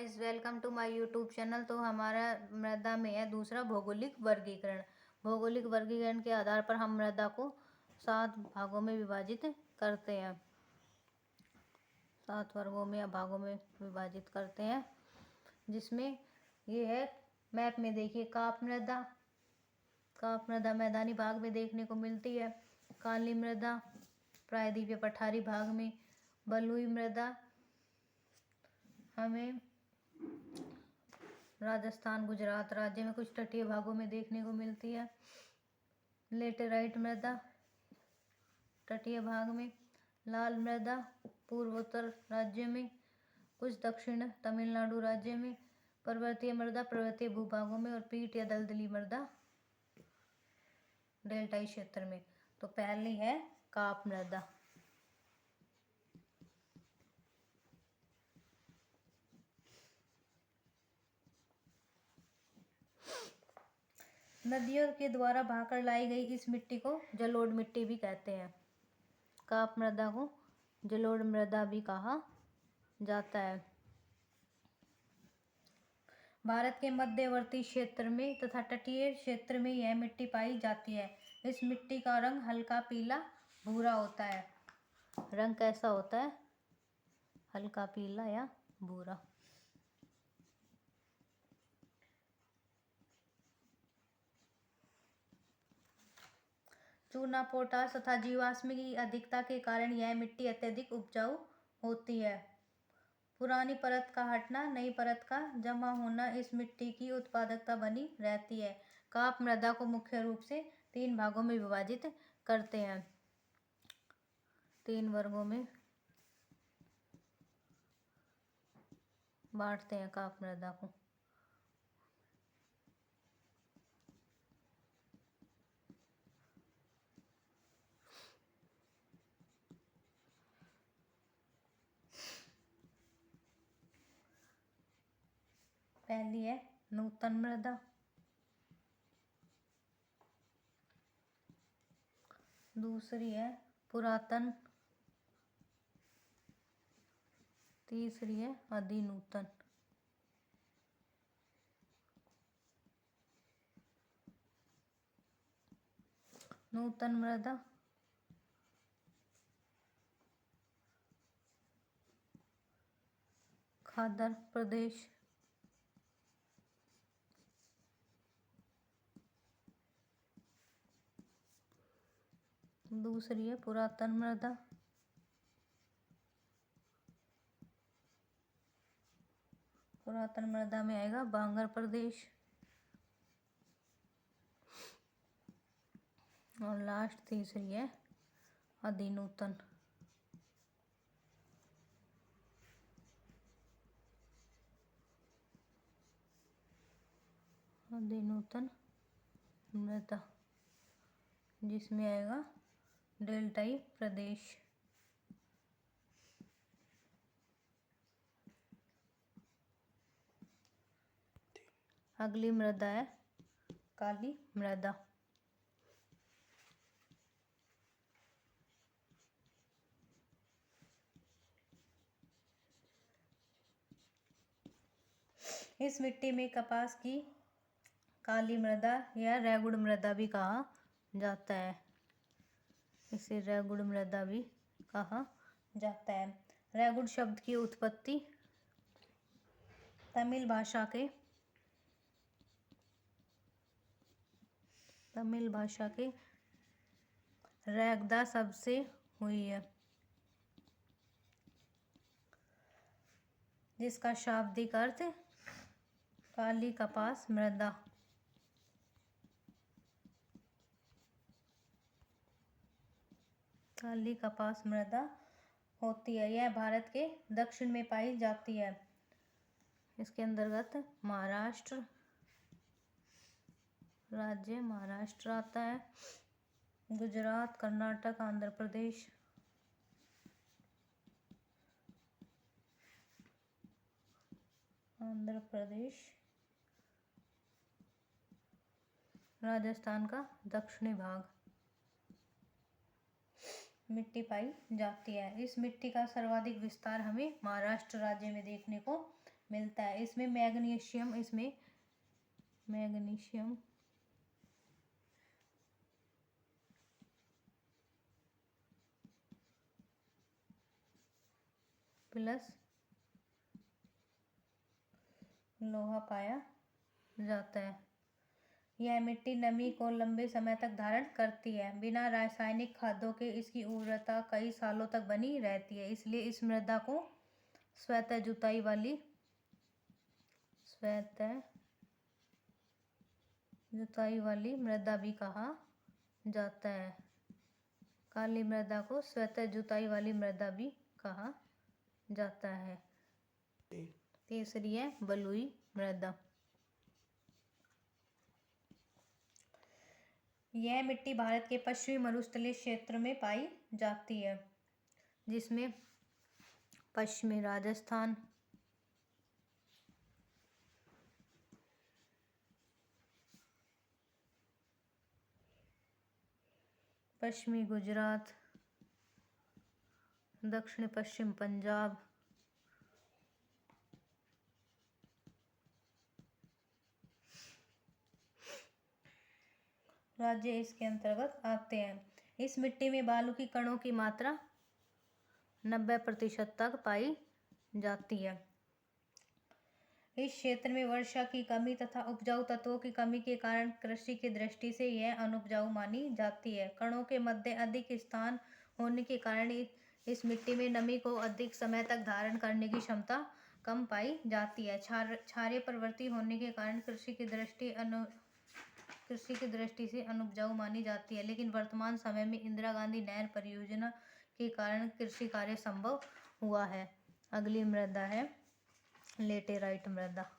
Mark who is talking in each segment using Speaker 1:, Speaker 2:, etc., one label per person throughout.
Speaker 1: Guys, welcome to my YouTube channel. तो हमारा मृदा में है दूसरा भौगोलिक वर्गीकरण। भौगोलिक वर्गीकरण के आधार पर हम मृदा को 7 भागों में विभाजित करते हैं। 7 वर्गों में या भागों में विभाजित करते हैं, जिसमें ये है मैप में देखिए। काप मृदा मैदानी भाग में देखने को मिलती है। काली मृदा प्रायद्वीपीय पठारी भाग में। बलुई मृदा हमें राजस्थान गुजरात राज्य में कुछ तटीय भागों में देखने को मिलती है। लेटेराइट मृदा तटीय भाग में। लाल मृदा पूर्वोत्तर राज्य में, कुछ दक्षिण तमिलनाडु राज्य में। पर्वतीय मृदा पर्वतीय भूभागों में और पीट या दलदली मृदा डेल्टाई क्षेत्र में। तो पहली है काप मृदा। नदियों के द्वारा बहाकर लाई गई इस मिट्टी को जलोढ़ मिट्टी भी कहते हैं। काप मृदा को जलोढ़ मृदा भी कहा जाता है। भारत के मध्यवर्ती क्षेत्र में तथा तटीय क्षेत्र में यह मिट्टी पाई जाती है। इस मिट्टी का रंग हल्का पीला भूरा होता है। रंग कैसा होता है? हल्का पीला या भूरा। चूना, पोटाश तथा जीवाश्म की अधिकता के कारण यह मिट्टी अत्यधिक उपजाऊ होती है। पुरानी परत का हटना, नई परत का जमा होना इस मिट्टी की उत्पादकता बनी रहती है। काप मृदा को मुख्य रूप से 3 भागों में विभाजित करते हैं। 3 वर्गों में बांटते हैं काप मृदा को। पहली है नूतन मृदा, दूसरी है पुरातन, तीसरी है अतिनूतन। नूतन मृदा खादर प्रदेश, दूसरी है पुरातन मृदा पुरातन मृदा में आएगा बांगर प्रदेश, और लास्ट तीसरी है अतिनूतन। अतिनूतन मृदा जिसमें आएगा डेल्टाई प्रदेश। अगली मृदा है काली मृदा। इस मिट्टी में कपास की काली मृदा या रेगुड़ मृदा भी कहा जाता है। इसे रेगुड़ मृदा भी कहा जाता है। रेगुड़ शब्द की उत्पत्ति तमिल भाषा के रैगदा शब्द से हुई है, जिसका शाब्दिक अर्थ काली कपास मृदा। काली कपास मृदा होती है। यह भारत के दक्षिण में पाई जाती है। इसके अंतर्गत महाराष्ट्र राज्य महाराष्ट्र आता है, गुजरात, कर्नाटक, आंध्र प्रदेश, राजस्थान का दक्षिणी भाग मिट्टी पाई जाती है। इस मिट्टी का सर्वाधिक विस्तार हमें महाराष्ट्र राज्य में देखने को मिलता है। इसमें मैग्नीशियम प्लस लोहा पाया जाता है। यह मिट्टी नमी को लंबे समय तक धारण करती है। बिना रासायनिक खादों के इसकी उर्वरता कई सालों तक बनी रहती है। इसलिए इस मृदा को स्वतः जुताई वाली मृदा भी कहा जाता है। काली मृदा को स्वतः जुताई वाली मृदा भी कहा जाता है। तीसरी है बलुई मृदा। यह मिट्टी भारत के पश्चिमी मरुस्थलीय क्षेत्र में पाई जाती है, जिसमें पश्चिमी राजस्थान, पश्चिमी गुजरात, दक्षिण पश्चिम पंजाब, राज्य इसके अंतर्गत आते हैं। इस मिट्टी में बालू की कणों की मात्रा 90% तक पाई जाती है। इस क्षेत्र में वर्षा की कमी तथा उपजाऊ तत्वों की कमी के कारण कृषि की दृष्टि से यह अनुपजाऊ मानी जाती है। कणों के मध्य अधिक स्थान होने के कारण इस मिट्टी में नमी को अधिक समय तक धारण करने की क्षमता कम पाई जाती है। क्षारीय प्रवृत्ति होने के कारण कृषि की दृष्टि से अनुपजाऊ मानी जाती है, लेकिन वर्तमान समय में इंदिरा गांधी नहर परियोजना के कारण कृषि कार्य संभव हुआ है। अगली मृदा है लेटेराइट मृदा।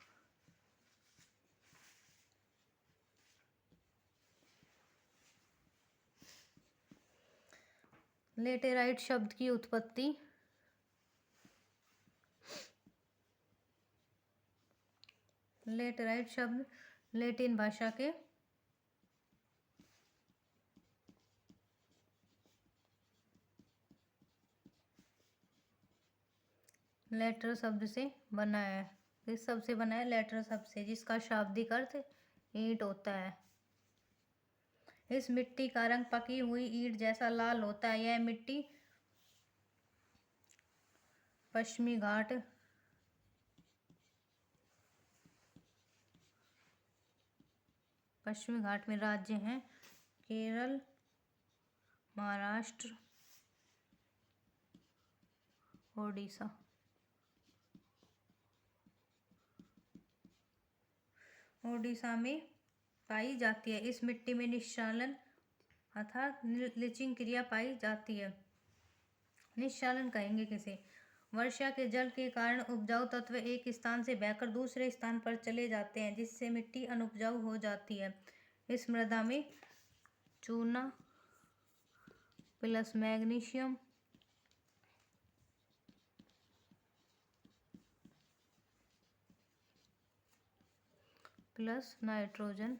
Speaker 1: लेटेराइट शब्द की उत्पत्ति लेटेराइट शब्द लैटिन भाषा के लेटर शब्द से बना है। किस शब्द से बना है? लेटर शब्द से, जिसका शाब्दिक अर्थ ईंट होता है। इस मिट्टी का रंग पकी हुई ईंट जैसा लाल होता है। यह मिट्टी पश्चिमी घाट, में राज्य हैं केरल, महाराष्ट्र, ओडिशा। ओडिशा में पाई जाती है। इस मिट्टी में निश्चालन अर्थात लीचिंग क्रिया पाई जाती है। निश्चालन कहेंगे किसे? वर्षा के जल के कारण उपजाऊ तत्व एक स्थान से बहकर दूसरे स्थान पर चले जाते हैं, जिससे मिट्टी अनुपजाऊ हो जाती है। इस मृदा में चूना प्लस मैग्नीशियम प्लस नाइट्रोजन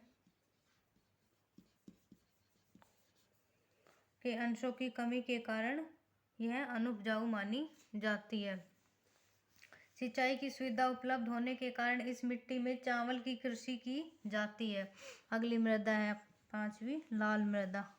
Speaker 1: के अंशों की कमी के कारण यह अनुपजाऊ मानी जाती है। सिंचाई की सुविधा उपलब्ध होने के कारण इस मिट्टी में चावल की कृषि की जाती है। अगली मृदा है 5वीं लाल मृदा।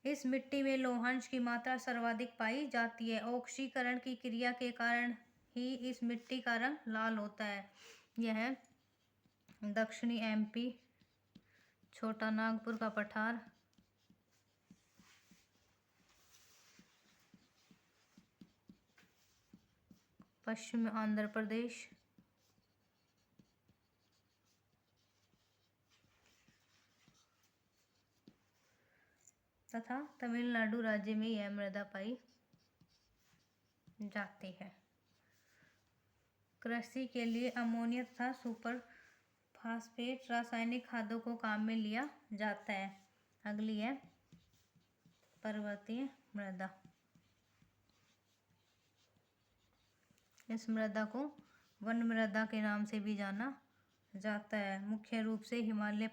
Speaker 1: इस मिट्टी में लौहांश की मात्रा सर्वाधिक पाई जाती है। ऑक्सीकरण की क्रिया के कारण ही इस मिट्टी का रंग लाल होता है। यह दक्षिणी एमपी, छोटा नागपुर का पठार, पश्चिम आंध्र प्रदेश, तथा तमिलनाडु राज्य में यह मृदा पाई जाती है। कृषि के लिए अमोनिया तथा सुपर फास्फेट रासायनिक खादों को काम में लिया जाता है। अगली है पर्वतीय मृदा। इस मृदा को वन मृदा के नाम से भी जाना जाता है। मुख्य रूप से हिमालय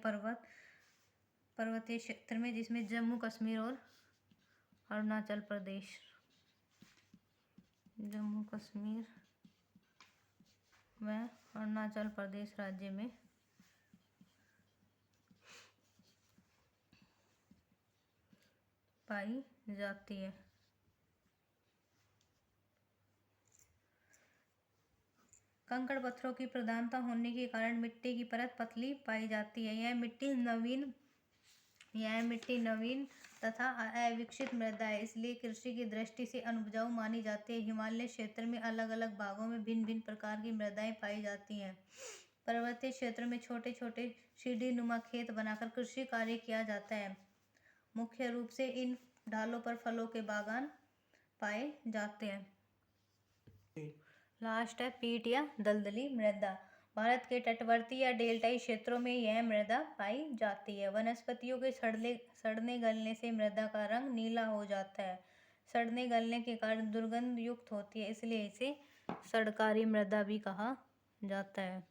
Speaker 1: पर्वतीय क्षेत्र में, जिसमें जम्मू कश्मीर और अरुणाचल प्रदेश, जम्मू कश्मीर व अरुणाचल प्रदेश राज्य में पाई जाती है। कंकड़ पत्थरों की प्रधानता होने के कारण मिट्टी की परत पतली पाई जाती है। यह मिट्टी नवीन तथा अविकसित मृदा है, इसलिए कृषि की दृष्टि से अनउपजाऊ मानी जाती है। हिमालय क्षेत्र में अलग अलग भागों में भिन्न भिन्न प्रकार की मृदाएं पाई जाती हैं। पर्वतीय क्षेत्र में छोटे छोटे सीढ़ी नुमा खेत बनाकर कृषि कार्य किया जाता है। मुख्य रूप से इन ढालों पर फलों के बागान पाए जाते हैं। लास्ट है पीट या दलदली मृदा। भारत के तटवर्ती या डेल्टाई क्षेत्रों में यह मृदा पाई जाती है। वनस्पतियों के सड़ने गलने से मृदा का रंग नीला हो जाता है। सड़ने गलने के कारण दुर्गंध युक्त होती है, इसलिए इसे सड़कारी मृदा भी कहा जाता है।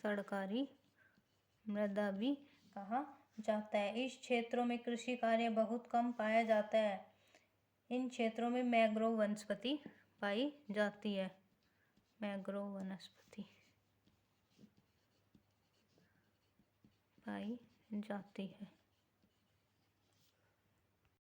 Speaker 1: सड़कारी मृदा भी कहा जाता है। इस क्षेत्रों में कृषि कार्य बहुत कम पाया जाता है। इन क्षेत्रों में मैंग्रोव वनस्पति पाई जाती है। मैंग्रोव वनस्पति पाई जाती है।